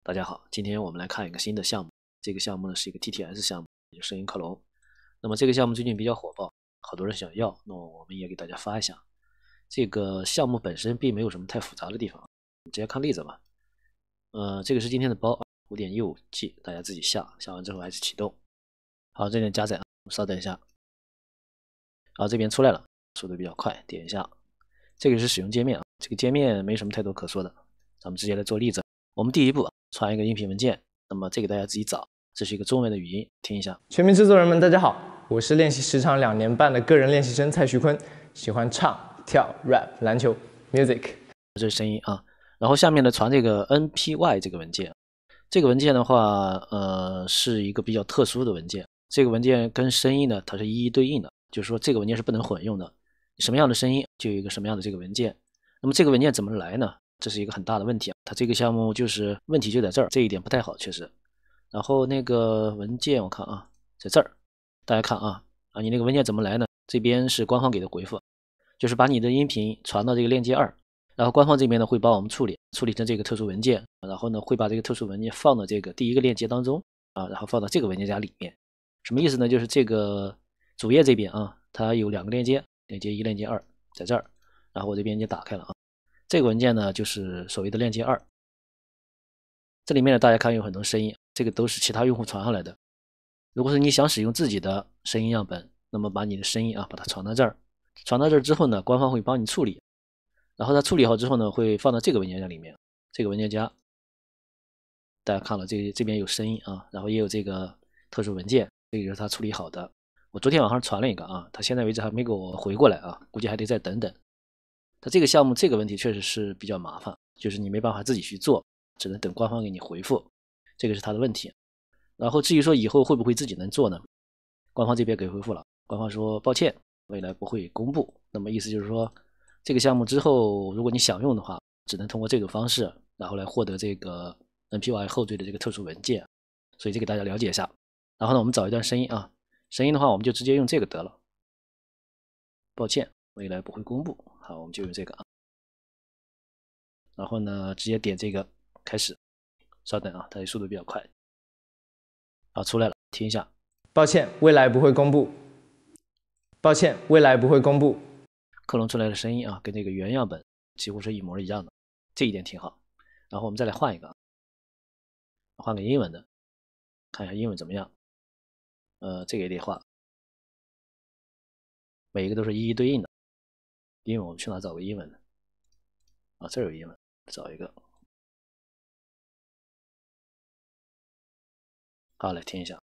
大家好，今天我们来看一个新的项目。这个项目呢是一个 TTS 项目，也就是声音克隆。那么这个项目最近比较火爆，好多人想要，那么我们也给大家发一下。这个项目本身并没有什么太复杂的地方，直接看例子吧。这个是今天的包 5.15G， 大家自己下完之后还是启动。好，这边加载，稍等一下。好，这边出来了，速度比较快，点一下。这个是使用界面啊，这个界面没什么太多可说的，咱们直接来做例子。我们第一步传一个音频文件，那么这个大家自己找，这是一个中文的语音，听一下。全民制作人们，大家好，我是练习时长2年半的个人练习生蔡徐坤，喜欢唱、跳、rap、篮球、music。这是声音啊，然后下面呢传这个 NPY 这个文件，这个文件的话，是一个比较特殊的文件，这个文件跟声音呢它是一一对应的，就是说这个文件是不能混用的，什么样的声音就有一个什么样的这个文件。那么这个文件怎么来呢？这是一个很大的问题啊，它这个项目就是问题就在这儿，这一点不太好，确实。然后那个文件我看啊，在这儿，大家看啊，你那个文件怎么来呢？这边是官方给的回复，就是把你的音频传到这个链接2，然后官方这边呢会帮我们处理成这个特殊文件，然后呢会把这个特殊文件放到这个第一个链接当中啊，然后放到这个文件夹里面。什么意思呢？就是这个主页这边啊，它有2个链接，链接1、链接2在这儿，然后我这边已经打开了啊。这个文件呢，就是所谓的链接2，这里面呢，大家看有很多声音，这个都是其他用户传上来的。如果是你想使用自己的声音样本，那么把你的声音把它传到这儿，传到这儿之后呢，官方会帮你处理，然后它处理好之后呢，会放到这个文件夹里面。这个文件夹，大家看了，这边有声音啊，然后也有这个特殊文件，这个就是它处理好的。我昨天晚上传了一个啊，它现在为止还没给我回过来啊，估计还得再等等。它这个项目这个问题确实是比较麻烦，就是你没办法自己去做，只能等官方给你回复，这个是它的问题。然后至于说以后会不会自己能做呢？官方这边给回复了，官方说抱歉，未来不会公布。那么意思就是说，这个项目之后如果你想用的话，只能通过这种方式，然后来获得这个 NPY 后缀的这个特殊文件。所以这个大家了解一下。然后呢，我们找一段声音啊，声音的话我们就直接用这个得了。抱歉，未来不会公布。好，我们就用这个啊。然后呢，直接点这个开始，稍等啊，它的速度比较快。好，出来了，听一下。抱歉，未来不会公布。抱歉，未来不会公布。克隆出来的声音啊，跟这个原样本几乎是一模一样的，这一点挺好。然后我们再来换一个，换个英文的，看一下英文怎么样。这个也得换，每一个都是一一对应的。英文我们去哪找个英文的？啊，这儿有英文，找一个。好，来听一下，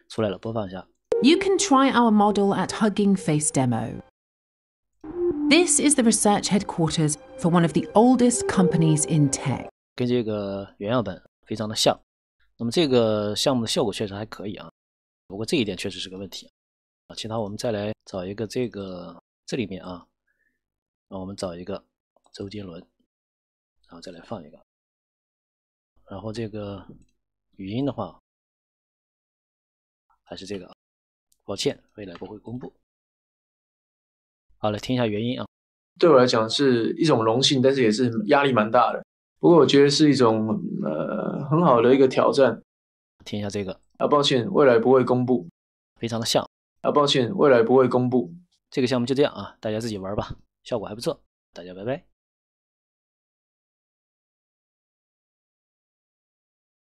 出来了，播放一下。You can try our model at Hugging Face Demo. This is the research headquarters for one of the oldest companies in tech. 跟这个原样本非常的像，那么这个项目的效果确实还可以啊，不过这一点确实是个问题啊。其他我们再来找一个这里面啊，我们找一个周杰伦，然后再来放一个，然后这个语音的话还是这个，抱歉，未来不会公布。好，来听一下原音啊。对我来讲是一种荣幸，但是也是压力蛮大的。不过我觉得是一种很好的一个挑战。听一下这个抱歉，未来不会公布。非常的像。抱歉，未来不会公布。这个项目就这样啊，大家自己玩吧，效果还不错，大家拜拜。